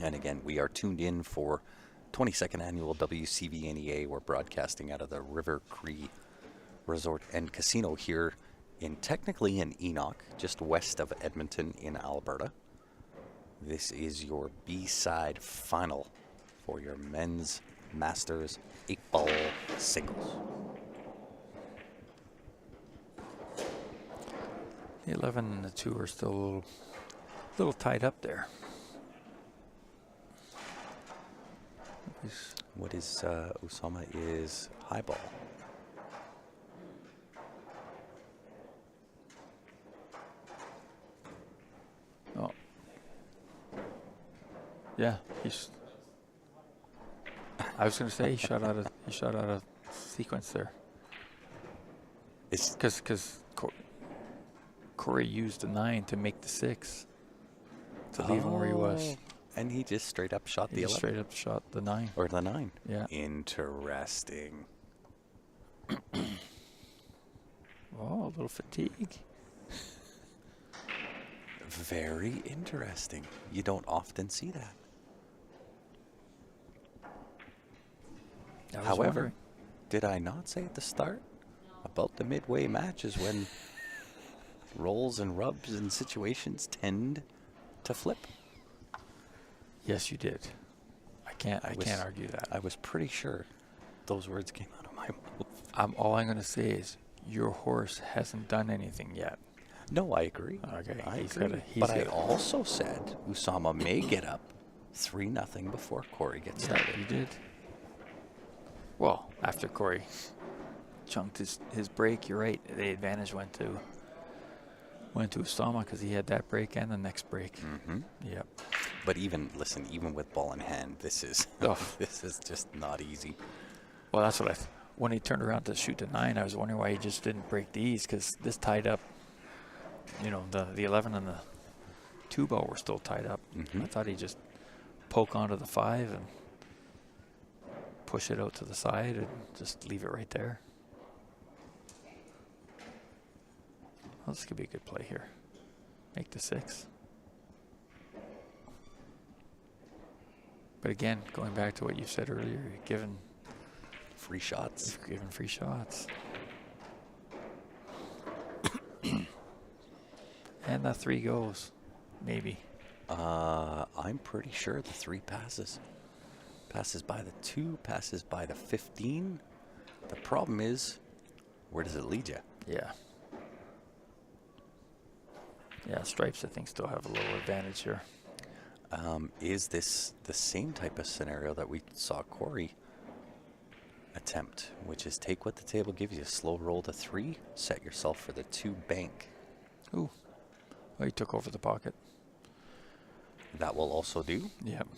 And again, we are tuned in for 22nd annual WCVNEA. We're broadcasting out of the River Cree Resort and Casino here technically in Enoch, just west of Edmonton in Alberta. This is your B-side final for your men's Masters 8-ball singles. The 11 and the 2 are still a little tied up there. What is Usama is high ball. Oh. Yeah, he's. I was going to say he shot out of sequence there. It's Because Corey used the 9 to make the 6 to leave him where he was. And he just straight up shot He the just 11. straight up shot the 9. Or the 9. Yeah. Interesting. Oh, a little fatigue. Very interesting. You don't often see that. I was However, wondering. did I not say at the start about the midway matches when rolls and rubs and situations tend to flip? Yes, you did. I can't argue that. I was pretty sure those words came out of my mouth. All I'm going to say is your horse hasn't done anything yet. No, I agree. Okay, I he's agree. gotta- I also said Usama may get up 3-0 before Corey gets Yeah, started. you did. Well, after Corey chunked his break, you're right. The advantage went to Usama because he had that break and the next break. Mm-hmm. Yep. But even with ball in hand, this is Oh. this is just not easy. Well, that's what when he turned around to shoot the 9, I was wondering why he just didn't break these because this tied up. You know, the 11 and the 2 ball were still tied up. Mhm. I thought he'd just poke onto the 5 and push it out to the side and just leave it right there. Well, this could be a good play here. Make the 6. But again, going back to what you said earlier, you're giving Free shots. free shots. And that 3 goes, maybe. I'm pretty sure the 3 passes. Passes by the 2, passes by the 15. The problem is, where does it lead you? Yeah. Yeah, Stripes, I think, still have a little advantage here. Is this the same type of scenario that we saw Corey attempt, which is take what the table gives you, slow roll to 3, set yourself for the 2 bank. Ooh. Oh, he took over the pocket. That will also do. Yep.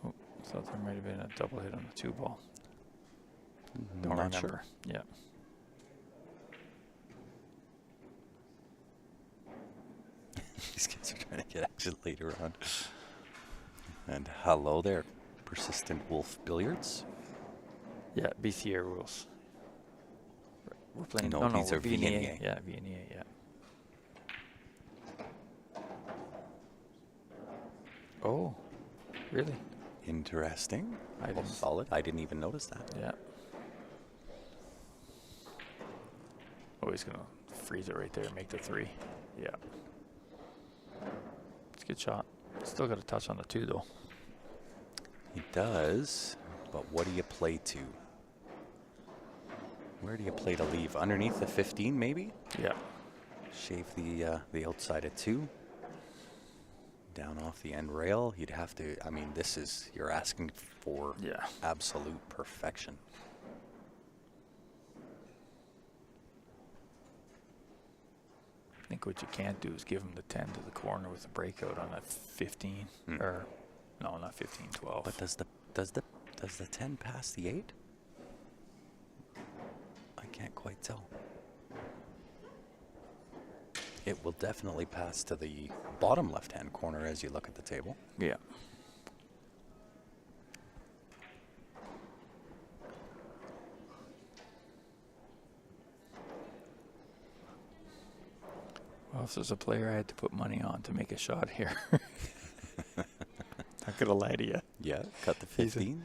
Oh, thought there might have been a double hit on the 2 ball. Don't Not remember. sure. Yeah. These kids are trying to get action later on. And hello there, Persistent Wolf Billiards. Yeah, BCA rules. We're playing. No, these we're are VNEA. Yeah, VNEA, yeah. Oh, really? Interesting. I Well, didn't- solid. I didn't even notice that. Yeah. Oh, he's going to freeze it right there and make the 3. Yeah. It's a good shot. Still got a touch on the 2, though. He does, but what do you play to? Where do you play to leave? Underneath the 15, maybe? Yeah. Shave the outside of 2. Down off the end rail, you'd have to, I mean, you're asking for Yeah. absolute perfection. I think what you can't do is give him the 10 to the corner with the breakout on that 15. Or, no, not 15, 12. But does the 10 pass the 8? I can't quite tell. It will definitely pass to the bottom left-hand corner as you look at the table. Yeah. Well, if there's a player I had to put money on to make a shot here, not gonna lie to you. Yeah, cut the 15.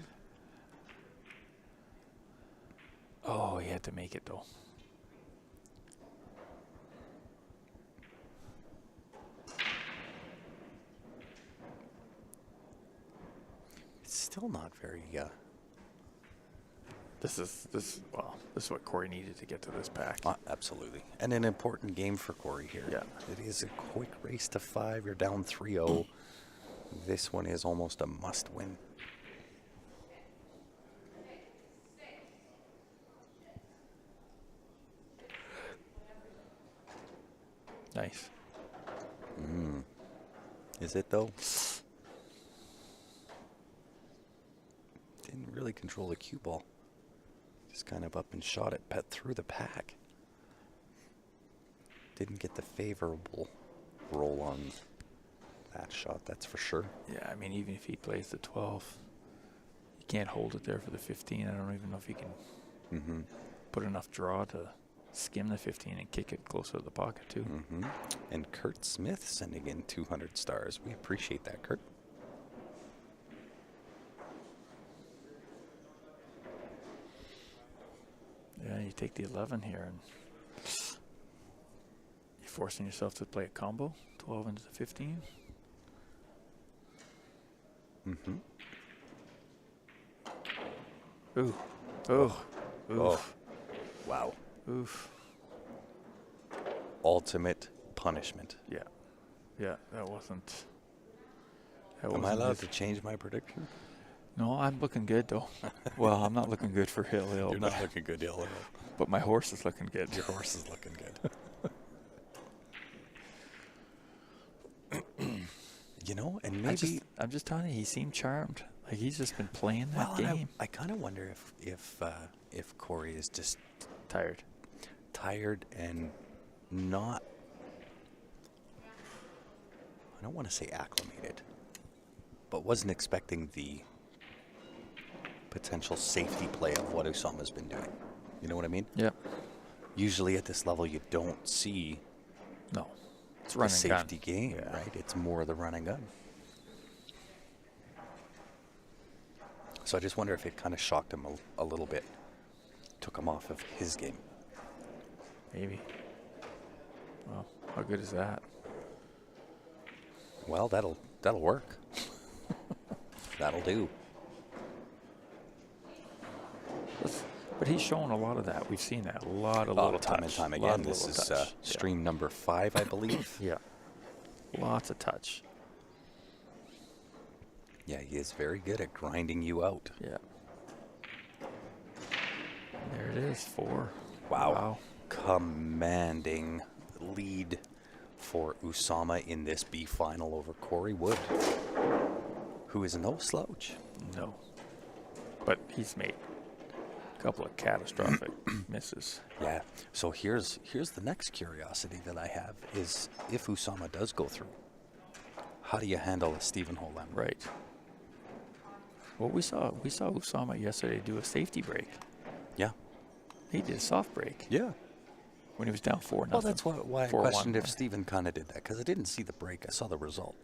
Oh, he had to make it though. It's still not very. This is what Corey needed to get to this pack. Absolutely. And an important game for Corey here. Yeah. It is a quick race to 5. You're down 3-0. This one is almost a must-win. Nice. Is it, though? Didn't really control the cue ball. Just kind of up and shot it through the pack. Didn't get the favorable roll on that shot, that's for sure. Yeah, I mean, even if he plays the 12, you can't hold it there for the 15. I don't even know if he can put enough draw to skim the 15 and kick it closer to the pocket, too. And Kurt Smith sending in 200 stars. We appreciate that, Kurt. Yeah, you take the 11 here, and you're forcing yourself to play a combo, 12 into the 15. Ooh. Oh. Oof. Oh. Wow. Oof. Ultimate punishment. Yeah. Yeah, that wasn't... Am I allowed to change my prediction? No, I'm looking good, though. Well, I'm not looking good for Hill. You're not looking good, Hill. But my horse is looking good. Your horse is looking good. You know, and maybe... I'm just telling you, he seemed charmed. Like, he's just been playing that game. I kind of wonder if Corey is just tired and not... I don't want to say acclimated, but wasn't expecting the potential safety play of what Usama's been doing. You know what I mean? Yeah. Usually at this level, you don't see It's the run and safety gun. game, Yeah. right? It's more the run and gun. So I just wonder if it kind of shocked him a little bit, took him off of his game. Maybe. Well, how good is that? Well, that'll work. That'll do. But he's shown a lot of that. We've seen that. A lot of little time touch. and time Lot again. of This little is touch. stream number 5, I believe. Yeah. Lots of touch. Yeah, he is very good at grinding you out. Yeah. There it is, 4. Wow. Commanding lead for Usama in this B final over Corey Wood, who is no slouch. No. But he's made a couple of catastrophic misses. Yeah. So here's the next curiosity that I have is if Usama does go through, how do you handle a Stephen Holem? Right. Well, we saw Usama yesterday do a safety break. Yeah. He did a soft break Yeah. when he was down 4-0. Well, that's why I 4-1. questioned if Stephen kind of did that, because I didn't see the break. I saw the result.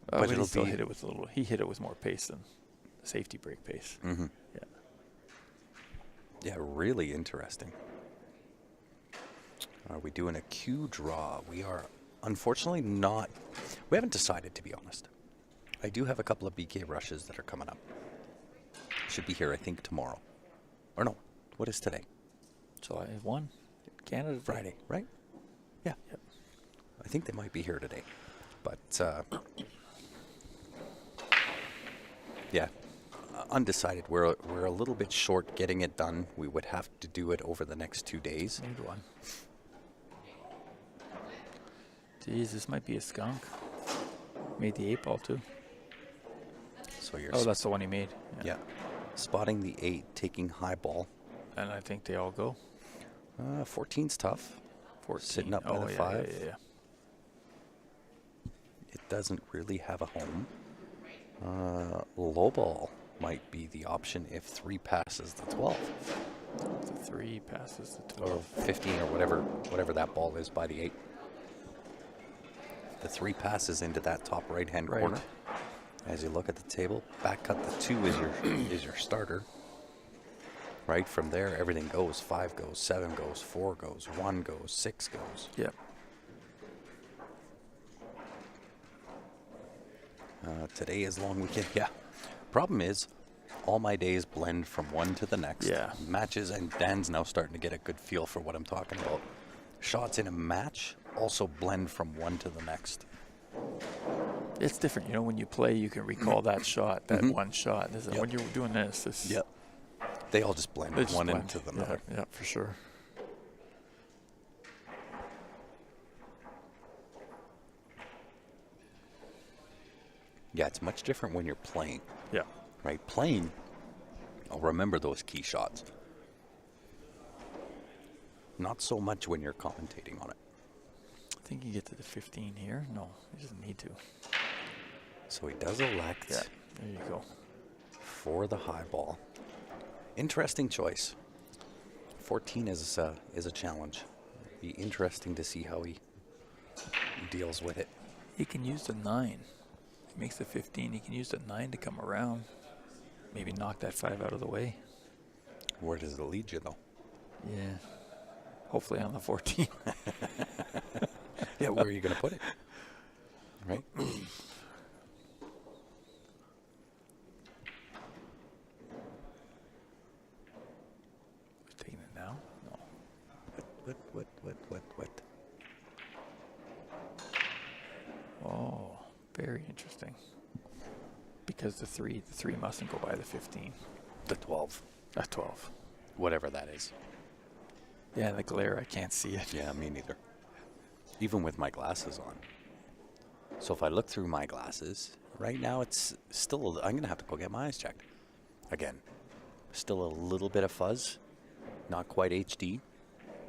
But he still hit it with he hit it with more pace than the safety break pace. Mm-hmm. Yeah. Yeah, really interesting. Are we doing a Q draw? We are unfortunately not. We haven't decided, to be honest. I do have a couple of BK rushes that are coming up. Should be here, I think, tomorrow. Or no, what is today? July 1, Canada Day. Friday, right? Yeah. Yep. I think they might be here today. But yeah, undecided. We're a little bit short getting it done. We would have to do it over the next 2 days. Need one. Geez, this might be a skunk. Made the 8 ball too. So you're Oh, that's the one he made. yeah. Spotting the 8, taking high ball. And I think they all go. 14's tough. 14. Sitting up by the 5. Yeah. It doesn't really have a home. Low ball might be the option if 3 passes the 12. The 3 passes the Or 12. 15 or whatever that ball is by the 8. The 3 passes into that top right-hand corner. As you look at the table, back cut the 2 is your starter. Right from there, everything goes. 5 goes, 7 goes, 4 goes, 1 goes, 6 goes. Yep. Today is long weekend. Yeah. Problem is, all my days blend from one to the next. Yeah. Matches, and Dan's now starting to get a good feel for what I'm talking about. Shots in a match also blend from one to the next. It's different. You know, when you play, you can recall that shot, that one shot. Yep. When you're doing this. Yep. They all just blend They just one blend. into the other. Yeah, for sure. Yeah, it's much different when you're playing. Yeah. Right? Playing, I'll remember those key shots. Not so much when you're commentating on it. I think you get to the 15 here. No, he doesn't need to. So he does elect Yeah, there you go. for the high ball. Interesting choice. 14 is a challenge. Be interesting to see how he deals with it. He can use the 9. He makes the 15. He can use the 9 to come around. Maybe knock that 5 out of the way. Where does it lead you, though? Yeah. Hopefully on the 14. Yeah, where are you going to put it? Right? Who's taking it now? No. What? Oh, very interesting. Because the 3 mustn't go by the 15. The 12. 12. Whatever that is. Yeah, the glare, I can't see it. Yeah, me neither. Even with my glasses on. So if I look through my glasses, right now it's still, I'm going to have to go get my eyes checked. Again, still a little bit of fuzz, not quite HD.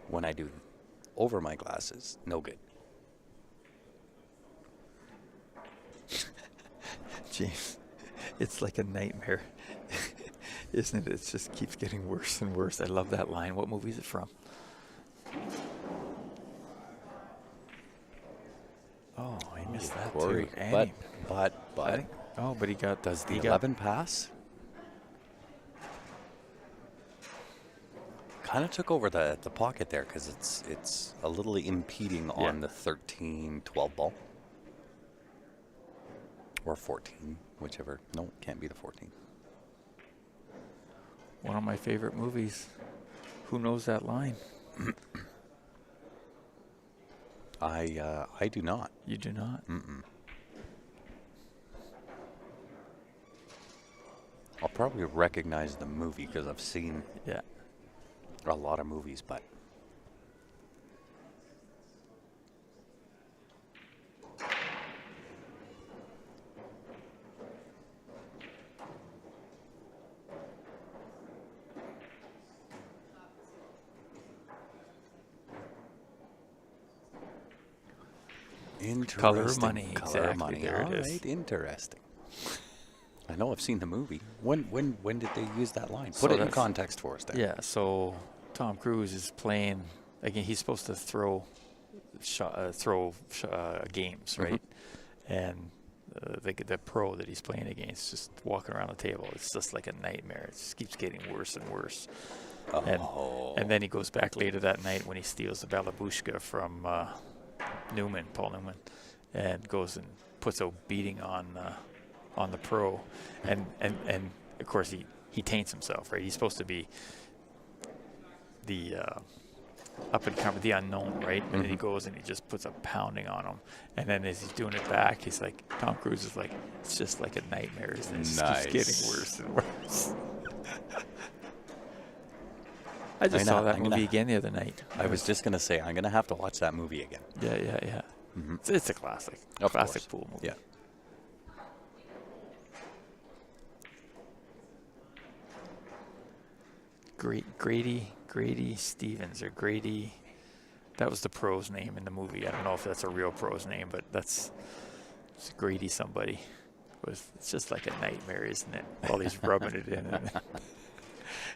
When I do over my glasses, no good. James, it's like a nightmare, isn't it? It just keeps getting worse and worse. I love that line. What movie is it from? Oh, he missed that Corey. too. And But I think, but he got. does the he 11 pass? Kind of took over the pocket there because it's a little impeding on the 13-12 ball. Or 14, whichever. No, it can't be the 14. One of my favorite movies. Who knows that line? I do not. You do not? Mm-mm. I'll probably recognize the movie because I've seen Yeah. a lot of movies, but interesting. Color of Money, Color exactly, of Money. there it All is. right, interesting. I know I've seen the movie. When did they use that line? So Put it in that's- context for us, Dan. Yeah, so Tom Cruise is playing, again, he's supposed to throw games, right? And the pro that he's playing against, just walking around the table, it's just like a nightmare. It just keeps getting worse and worse. And then he goes back later that night when he steals the Balabushka from Paul Newman, and goes and puts a beating on the pro, and of course he taints himself, right? He's supposed to be the up and comer, the unknown, right? And then he goes and he just puts a pounding on him. And then as he's doing it back, he's like, Tom Cruise is like, it's just like a nightmare. Isn't it? It's just getting worse and worse. I just saw that movie again the other night. I was just going to say, I'm going to have to watch that movie again. Yeah. It's a classic. Classic pool movie. Yeah. Grady Stevens or Grady. That was the pro's name in the movie. I don't know if that's a real pro's name, but it's Grady somebody. It's just like a nightmare, isn't it? While he's rubbing it in.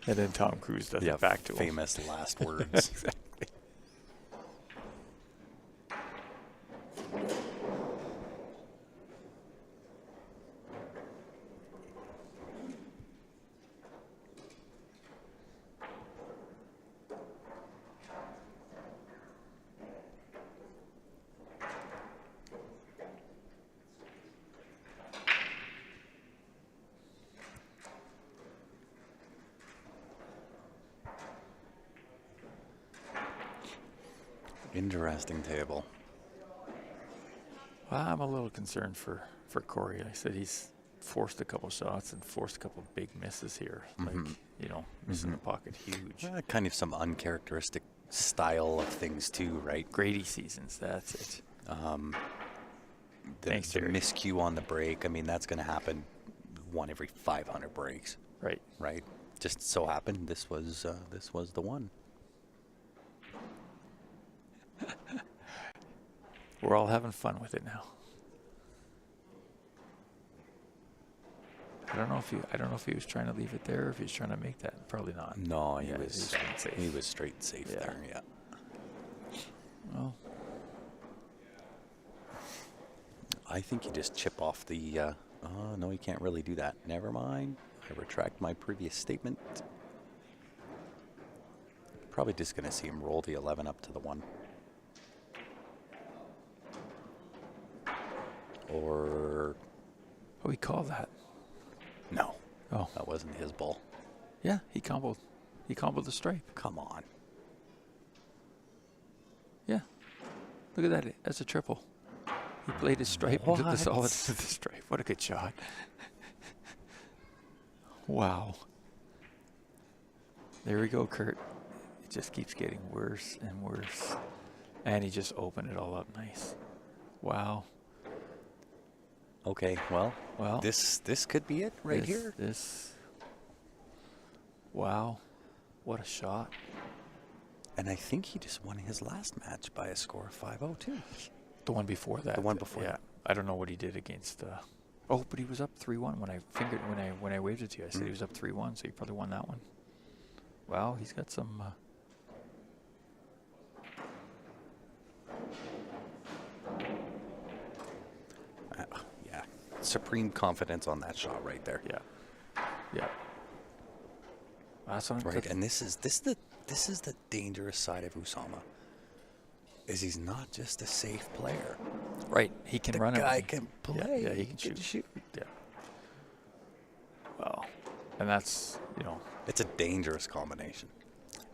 And then Tom Cruise does it back to him. Famous last words. Exactly. Interesting table. Well, I'm a little concerned for Corey. I said he's forced a couple shots and forced a couple big misses here. Like, missing the pocket huge. Kind of some uncharacteristic style of things too, right? Grady seasons, that's it. The miscue on the break, I mean, that's going to happen one every 500 breaks. Right. Just so happened this was the one. We're all having fun with it now. I don't know if he was trying to leave it there or if he was trying to make that. Probably not. No, he was straight safe there. Yeah. Well, I think you just chip off the. Oh no, you can't really do that. Never mind. I retract my previous statement. Probably just going to see him roll the 11 up to the 1. Or. Oh, he called that. No. Oh. That wasn't his ball. Yeah, he comboed the stripe. Come on. Yeah. Look at that. That's a triple. He played his stripe into the solid into the stripe. What a good shot. Wow. There we go, Kurt. It just keeps getting worse and worse. And he just opened it all up nice. Wow. Okay, well, this could be it here. Wow, what a shot! And I think he just won his last match by a score of 5-0 too. The one before that. Yeah, I don't know what he did against. Oh, but he was up 3-1 when I waved it to you. I said he was up 3-1, so he probably won that one. Wow, he's got some. Supreme confidence on that shot right there. Yeah. That's right, and this is the dangerous side of Usama. Is he's not just a safe player. Right, he can run it. The guy can play. Yeah, he can shoot. Yeah. Well, and that's it's a dangerous combination.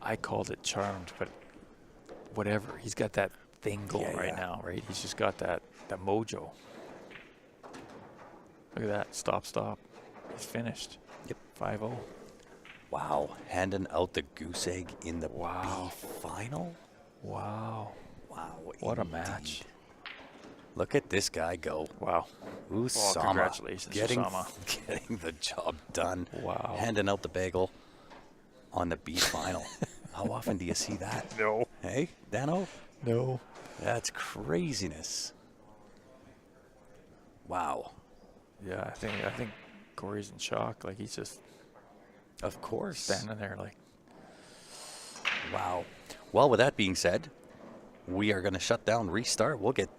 I called it charmed, but whatever. He's got that thing going right now, right? He's just got that mojo. Look at that. Stop. He's finished. Yep. 5-0. Wow. Handing out the goose egg in the B final? Wow. What a match. Look at this guy go. Wow. Usama. Congratulations, Usama. Getting the job done. Wow. Handing out the bagel on the B final. How often do you see that? No. Hey, Dano? No. That's craziness. Wow. Yeah, I think Corey's in shock. Like, he's just, of course, standing there like, wow. Well, with that being said, we are going to shut down, restart. We'll get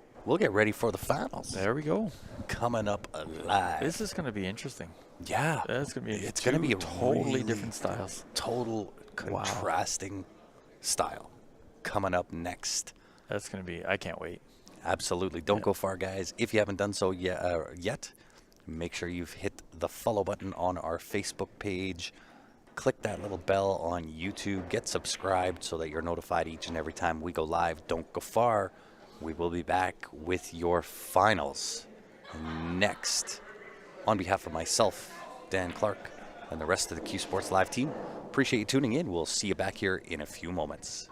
ready for the finals. There we go. Coming up alive. This is going to be interesting. Yeah, it's going to be. It's going to be a totally really different styles. Total contrasting style coming up next. That's going to be. I can't wait. Absolutely. Don't go far, guys. If you haven't done so yet, make sure you've hit the follow button on our Facebook page. click that little bell on YouTube. Get subscribed so that you're notified each and every time we go live. Don't go far. We will be back with your finals next. On behalf of myself, Dan Clark, and the rest of the Q Sports Live team, appreciate you tuning in. We'll see you back here in a few moments.